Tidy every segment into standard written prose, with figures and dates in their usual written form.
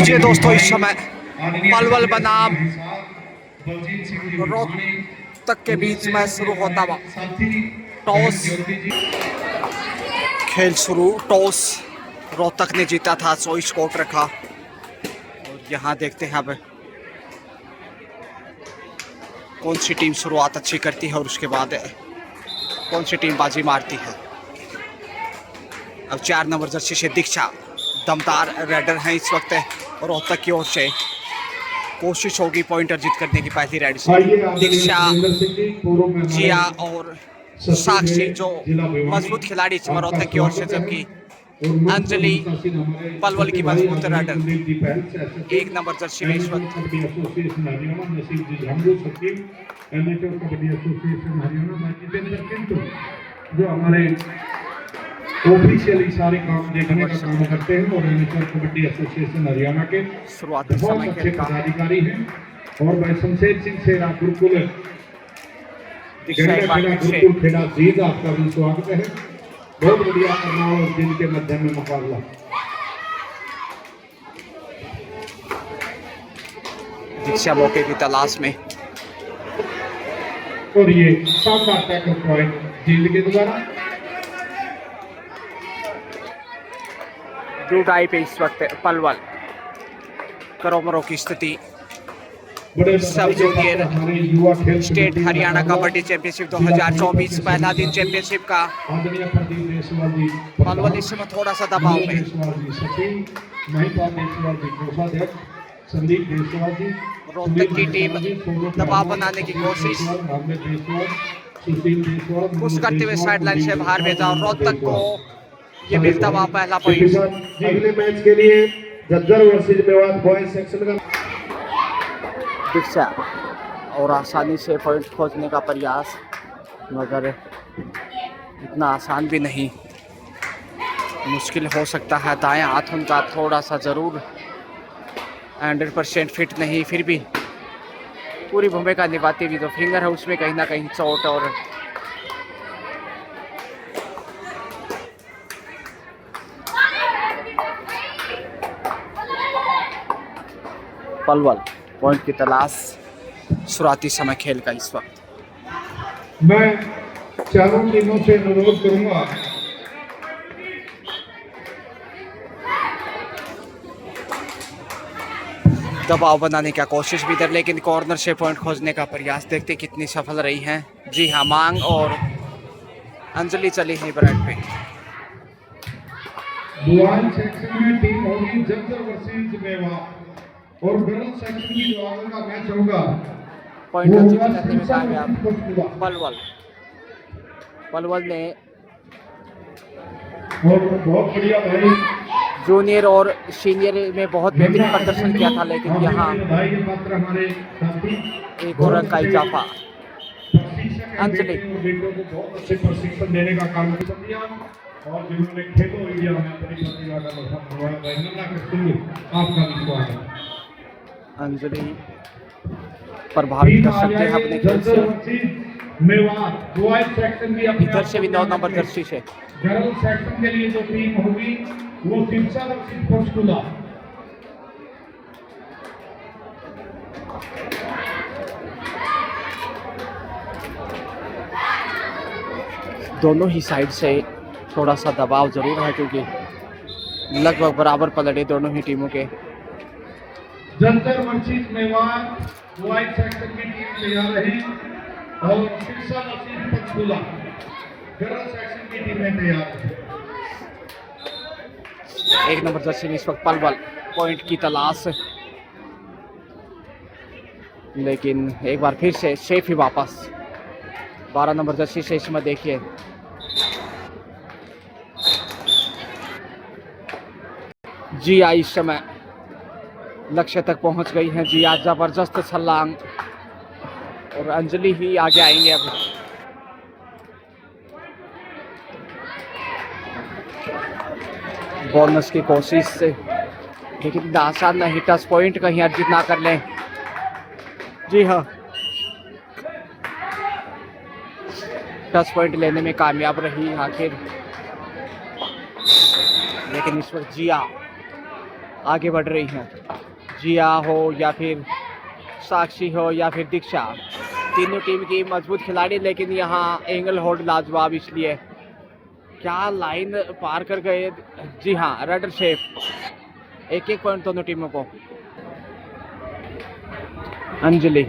लीजिए दोस्तों, इस समय पलवल बनाम रोहतक के बीच मैच शुरू होता हुआ। टॉस खेल शुरू। टॉस रोहतक ने जीता था, 24 स्कोर रखा। और यहाँ देखते हैं अब कौन सी टीम शुरुआत अच्छी करती है और उसके बाद कौन सी टीम बाजी मारती है। अब 4 नंबर जर्सी से दीक्षा दमदार रेडर हैं इस वक्त रोहतक की ओर से। कोशिश होगी पॉइंटर जीत करने की पहली रेड से। दीक्षा, जिया और साक्षी जो मजबूत खिलाड़ी रोहतक की ओर से, जबकि अंजलि पलवल की मजबूत रेडर 1 नंबर जर्सी में इस वक्त। जो हमारे ऑफिशियली सारे काम देखने का काम करते हैं और एमेचर कबड्डी एसोसिएशन हरियाणा के शुरुआती समय अच्छे पदाधिकारी हैं। और मैं शमशेर सिंह सेना गुरुकुल खेड़ा जीत, आपका भी स्वागत है। बहुत बढ़िया करना और दिन के मध्य में मुकाबला। दीक्षा मौके की तलाश में और ये शानदार टैकल पॉइंट जीत के द्वारा। डूडाई पे इस वक्त पलवल करोमरों की स्थिति। सब junior state Haryana kabaddi championship 2024 पहला दिन चैंपियनशिप का। पलवल इस समय थोड़ा सा दबाव में। रोहतक की टीम दबाव बनाने की कोशिश पुश करते हुए साइडलाइन से बाहर भेजा और रोहतक को ये मिलता हुआ पहला पॉइंट। अगले मैच के लिए Jhajjar versus Mewat boys section का दीक्षा और आसानी से पॉइंट खोजने का प्रयास, मगर इतना आसान भी नहीं, मुश्किल हो सकता है। दाएं हाथ उनका थोड़ा सा ज़रूर 100% फिट नहीं, फिर भी पूरी भूमिका निभाती हुई जो फिंगर है उसमें कहीं ना कहीं चोट। और पलवल पॉइंट की तलाश शुरुआती समय खेल का इस वक्त। मैं चारों टीमों से अनुरोध करूंगा दबाव बनाने का कोशिश भी इधर, लेकिन कॉर्नर से पॉइंट खोजने का प्रयास। देखते कितनी सफल रही हैं। जी हाँ, मांग और अंजलि चली है ब्रांड पे। बॉयज सेक्शन में टीम होगी जज्जर वर्सेस मेवात और गर्ल्स सेक्शन की जो आगे का मैच होगा पॉइंट करने में कामयाब पलवल ने। और बहुत बढ़िया भाई जूनियर और सीनियर में बहुत बेहतरीन प्रदर्शन किया था, लेकिन यहाँ एक और अंक का इजाफा। अंजलि बेटों को बहुत अच्छे प्रशिक्षण देने का काम किया और जिन्होंने खेलो इंडिया में अपनी प्रतिभा का आपका भी स्वागत है। अंजलि प्रभावित कर सकते हैं अपने खेल से। मेवात बॉयज सेक्शन की इधर से भी 9 नंबर जर्सी से। गर्ल्स सेक्शन के लिए जो टीम होगी वो शिक्षा वर्सेस पंचकुला। दोनों ही साइड से थोड़ा सा दबाव जरूर है, क्योंकि लगभग बराबर पलड़े दोनों ही टीमों के। Jhajjar versus Mewat boys section की टीम तैयार है और शिक्षा वर्सेस पंचकुला गर्ल्स सेक्शन की टीमें तैयार है। 1 नंबर जर्सी में इस वक्त पलवल पॉइंट की तलाश, लेकिन एक बार फिर से सेफ ही वापस। 12 नंबर जर्सी से इसमें देखिए जिया इस समय लक्ष्य तक पहुंच गई हैं। जिया जबरदस्त छलांग और अंजलि ही आगे आएंगे अब। बोनस की कोशिश से, लेकिन आसान नहीं। टच पॉइंट कहीं अर्जित ना कर लें। जी हाँ, टच पॉइंट लेने में कामयाब रही आखिर, लेकिन इस वक्त जिया आगे बढ़ रही हैं। जिया हो या फिर साक्षी हो या फिर दीक्षा, तीनों टीम की मजबूत खिलाड़ी, लेकिन यहाँ एंगल होल्ड लाजवाब, इसलिए क्या लाइन पार कर गए। जी हाँ, रडर सेफ, एक एक पॉइंट दोनों टीमों को। अंजलि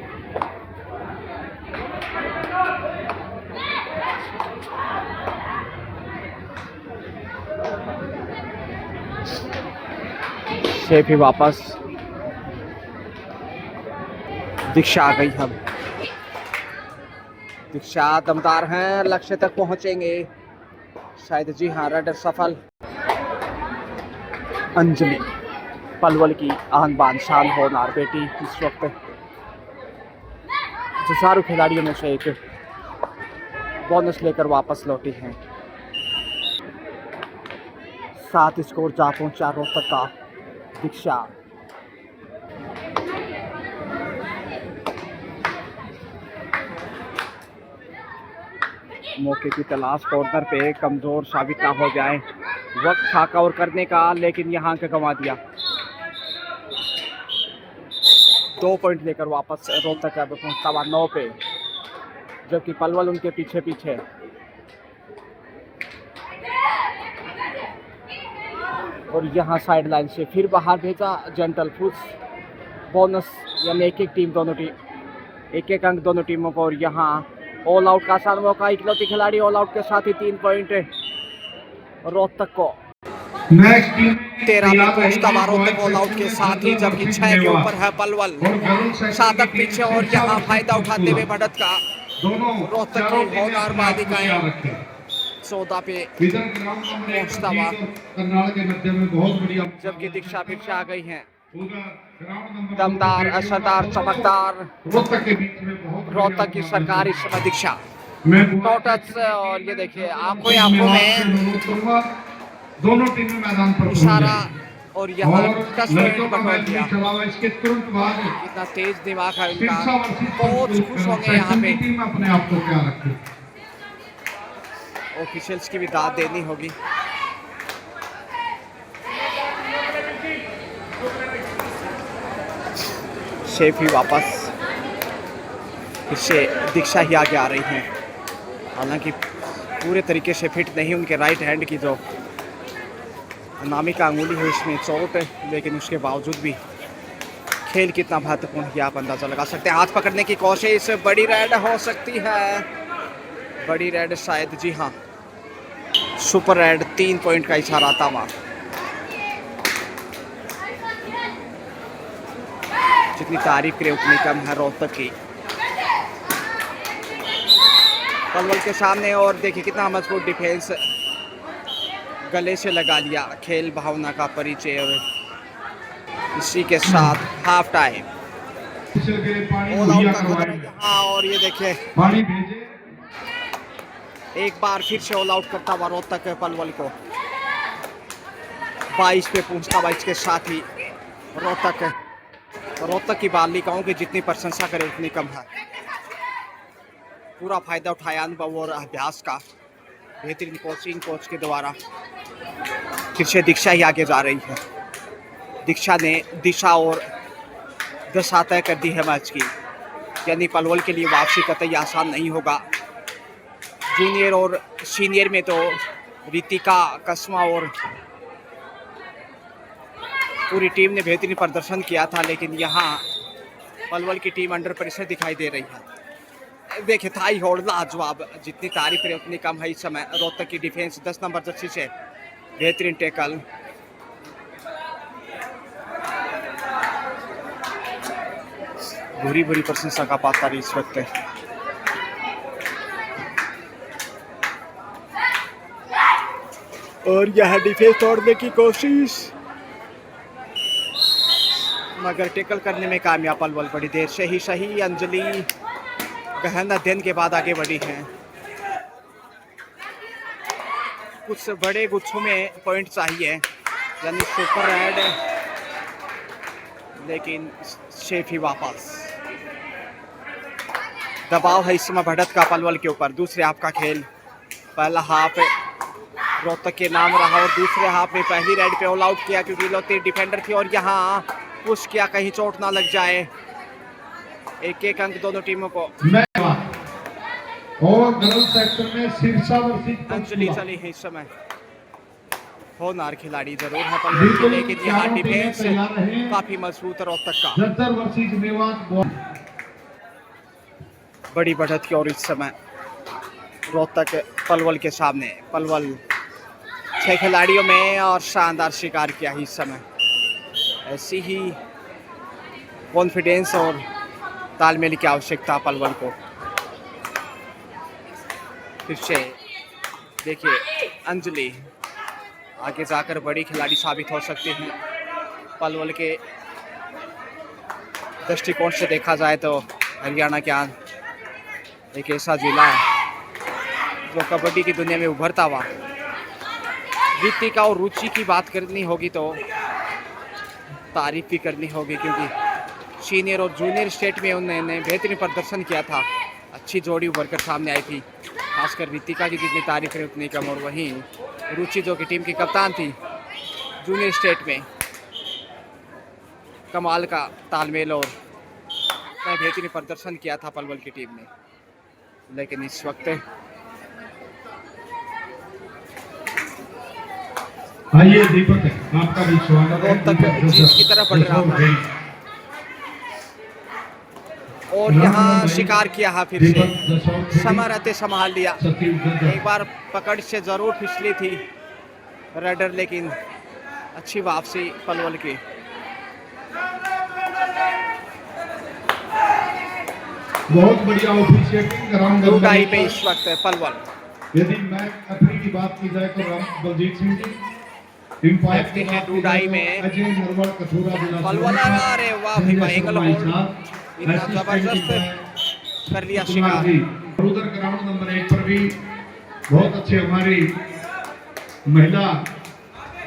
सेफ ही वापस। दीक्षा आ गई। हम दीक्षा दमदार हैं, लक्ष्य तक पहुंचेंगे शायद। जी हाँ, रडर सफल। अंजलि पलवल की आन बान शान होनार बेटी इस वक्त जुझारू खिलाड़ियों में से एक बोनस लेकर वापस लौटी हैं। 7 स्कोर जा पहुंचा रोहतक का। दीक्षा मौके की तलाश, कॉर्नर पे कमजोर साबित ना हो जाए। वक्त था कवर करने का, लेकिन यहाँ के गंवा दिया। 2 पॉइंट लेकर वापस रोहतक अब पहुंचता हुआ 9 पे, जबकि पलवल उनके पीछे पीछे। और यहाँ साइड लाइन से फिर बाहर भेजा जेंटल फुस। बोनस यानी एक एक टीम, दोनों टीम एक एक अंक दोनों टीमों को। और यहाँ ऑल आउट का आसान मौका, इकलौती खिलाड़ी ऑल आउट के साथ ही 3 पॉइंट रोहतक को। 13 में पहुंचता हुआ रोहतक ऑल आउट के साथ ही, जबकि 6 के ऊपर है पलवल। साधक पीछे और यहाँ फायदा उठाते हुए बढ़त का रोहतक की होनहार बालिकाएं 14 पे पहुंचता हुआ, जबकि दीक्षा फिर से आ गई हैं। दमदार, असरदार, चमकदार रोहतक की सरकार इस समय दीक्षा टच। और ये देखिए आंखों में दोनों टीमें मैदान पर इशारा, और यहाँ टच बटोर दिया। इसके तुरंत बाद कितना तेज दिमाग है उनका, बहुत खुश होंगे यहाँ पे। अपने आप को क्या रखे, ऑफिशियल्स की भी दाद देनी होगी। शेफ ही वापस, इससे दीक्षा ही आगे आ रही हैं। हालांकि पूरे तरीके से फिट नहीं, उनके राइट हैंड की जो अनामिका अंगुली है इसमें चोट है, लेकिन उसके बावजूद भी खेल कितना महत्वपूर्ण है आप अंदाजा लगा सकते हैं। हाथ पकड़ने की कोशिश, बड़ी रेड हो सकती है, बड़ी रेड शायद। जी हाँ, सुपर रेड, 3 पॉइंट का इशारा था वहाँ। जितनी तारीफ करे उतनी कम है रोहतक की। पलवल के सामने, और देखिए कितना मजबूत डिफेंस, गले से लगा लिया। खेल भावना का परिचय, और इसी के साथ हाफ टाइम ऑल आउट का खतरा यहाँ। और ये देखिए एक बार फिर से ऑल आउट करता हुआ रोहतक पलवल को। 22 पे पहुंचता हुआ, इसके साथ ही रोहतक की बालिकाओं की जितनी प्रशंसा करे उतनी कम है। पूरा फायदा उठाया अनुभव और अभ्यास का, बेहतरीन कोचिंग कोच के द्वारा। फिर से दीक्षा ही आगे जा रही है। दीक्षा ने दिशा और दशा तय कर दी है मैच की, यानी पलवल के लिए वापसी कतई आसान नहीं होगा। जूनियर और सीनियर में तो रितिका, कस्मा और पूरी टीम ने बेहतरीन प्रदर्शन किया था, लेकिन यहाँ पलवल की टीम अंडर प्रेशर दिखाई दे रही है। देखिए थाई होल्ड लाजवाब, जितनी तारीफ करें उतनी कम है इस समय। रोहतक की डिफेंस 10 नंबर जर्सी से बेहतरीन टैकल। बुरी बुरी प्रशंसा का पात्र इस वक्त। और यह डिफेंस तोड़ने की कोशिश, मगर टैकल करने में कामयाब पलवल। बड़ी देर से ही सही। अंजलि गहन अध्ययन के बाद आगे बढ़ी हैं। कुछ बड़े गुच्छों में पॉइंट चाहिए, यानी सुपर रेड, लेकिन शेफ ही वापस। दबाव है इस समय बढ़त का पलवल के ऊपर। दूसरे हाफ का खेल, पहला हाफ रोहतक के नाम रहा और दूसरे हाफ में पहली रेड पे ऑल आउट किया क्योंकि इकलौती डिफेंडर थी और यहाँ पुश किया कहीं चोट ना लग जाए। एक एक अंक दोनों टीमों को। और गर्ल्स सेक्शन में सिरसा वर्सेस अंजलि चली है इस समय। होनहार खिलाड़ी जरूर है पलवल की, लेकिन यहाँ डिफेंस काफी मजबूत है रोहतक का। जंतर वर्सेस मेवात। बड़ी बढ़त की और इस समय रोहतक पलवल के सामने। पलवल 6 खिलाड़ियों में और शानदार शिकार किया है इस समय। ऐसी ही कॉन्फिडेंस और तालमेल की आवश्यकता पलवल को। फिर से देखिए अंजलि आगे जाकर बड़ी खिलाड़ी साबित हो सकती है। पलवल के दृष्टिकोण से देखा जाए तो हरियाणा के एक ऐसा जिला है जो कबड्डी की दुनिया में उभरता हुआ। ऋतिका और रुचि की बात करनी होगी तो तारीफ भी करनी होगी, क्योंकि सीनियर और जूनियर स्टेट में उन्होंने बेहतरीन प्रदर्शन किया था। अच्छी जोड़ी उभर कर सामने आई थी। खासकर ऋतिका की जितनी तारीफ करें उतनी कम। और वहीं रुचि जो कि टीम की कप्तान थी जूनियर स्टेट में, कमाल का तालमेल और बेहतरीन प्रदर्शन किया था पलवल की टीम ने। लेकिन इस वक्त आइए दीपक आपका भी स्वागत है। रोहतक जीत की तरफ बढ़ रहा है और यहाँ शिकार किया है फिर से। समय रहते संभाल लिया। एक बार पकड़ से जरूर फिसली थी रेडर, लेकिन अच्छी वापसी पलवल की। बहुत बढ़िया ऑफिशिएटिंग ग्राउंड लुटाई पे इस वक्त पलवल। यदि मैच रेफरी की बात की जाए तो बलजीत सिंह जी, इम्पैक्ट देखते हैं लुटाई में अजय नरवल कथुरा पलवल। अरे वाह भाई भाई, एंगल होल्ड इतना जबरदस्त कर लिया शिकार। उधर ग्राउंड नंबर 1 पर भी बहुत अच्छे हमारी महिला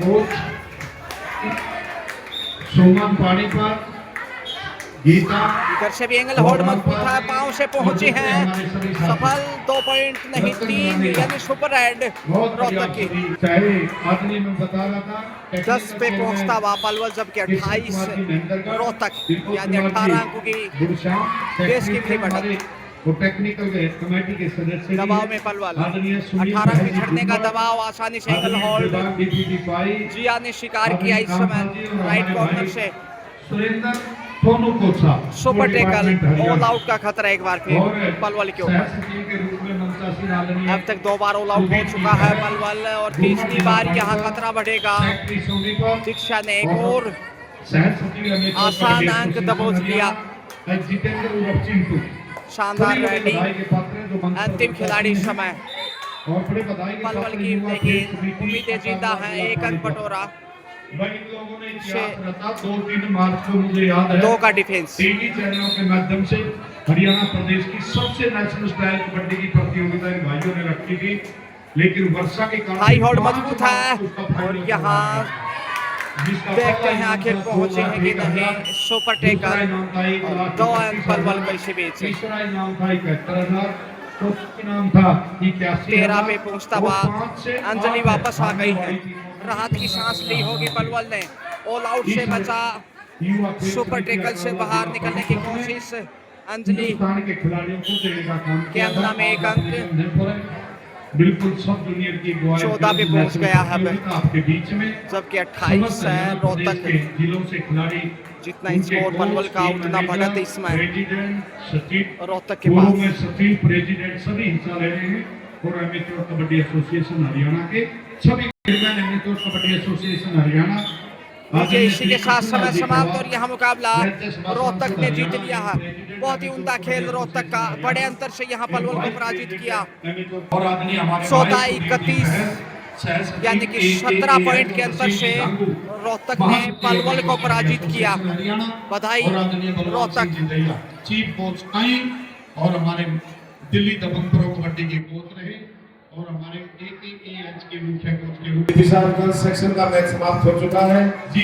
कोच सोमन पानीपत गीता। इधर से भी एंगल होल्ड मजबूत है, पांव से पहुंची है सफल। 2 पॉइंट नहीं 3, यानी सुपर रेड रोहतक की। चाहे आदमी में बता रहा था 10 पे पहुंचता हुआ पलवल, जबकि 28 रोहतक, यानी 18 अंकों की देश की भी बढ़त। वो टेक्निकल कमेटी के सदस्य दबाव में पलवल 18 पिछड़ने का दबाव, आसानी से एंगल होल्ड। जिया ने शिकार किया इस समय राइट कॉर्नर से। सुरेंद्र सोनू कोचा सुपर टेकल, ऑल आउट का खतरा एक बार फिर पलवल के ऊपर। अब तक 2 बार ऑल आउट हो चुका है पलवल और तीसरी बार यहाँ खतरा बढ़ेगा। शिक्षा ने एक और आसान अंक दबोच लिया। शानदार रैली, अंतिम खिलाड़ी इस समय पलवल की, लेकिन उम्मीदें जिंदा हैं। 1 अंक बटोरा। 2-3 मार्च को मुझे याद है 2 का डिफेंस। टीवी चैनलों के माध्यम से हरियाणा प्रदेश की सबसे नेशनल स्टाइल कबड्डी की प्रतियोगिता इन भाइयों ने रखी थी, लेकिन वर्षा के कारण हाई होल्ड मजबूत है और यहाँ देखते हैं आखिर पहुंचे हैं कि नहीं। सुपर टेकल 2 अंक पलवल कैसे बीच। तीसरा इनाम था 71,000, चौथा इनाम था 81,000। 13 पे पहुंचता हुआ अंजलि वापस आ गई है। राहत की सांस ली होगी पलवल ने। ऑल आउट से बचा, सुपर टेकल से बाहर निकलने की कोशिश अंजलि के खिलाड़ियों को देने का काम के अंदर में 1 अंक। बिल्कुल सब जूनियर की 14 पे पहुंच गया है आपके बीच में, जबकि 28 है रोहतक। जिलों से खिलाड़ी जितना स्कोर पलवल का उतना बढ़त इसमें रोहतक के पास। पास सचिव प्रेसिडेंट सभी हिस्सा ले रहे हैं और एमेच्योर कबड्डी एसोसिएशन हरियाणा के सभी एमेच्योर कबड्डी एसोसिएशन हरियाणा। इसी के साथ समय समाप्त और यहाँ मुकाबला रोहतक ने जीत लिया है। बहुत ही उम्दा खेल रोहतक का, बड़े अंतर से यहाँ पलवल को पराजित किया। 14-31, यानी कि 17 पॉइंट के अंतर से रोहतक ने पलवल को पराजित किया। बधाई रोहतक। चीफ कोच और हमारे दिल्ली दबंग प्रो कबड्डी के कोच रहे और हमारे AKEH के मुख्य कोच के रूप में सेक्शन का मैच समाप्त हो चुका है जी।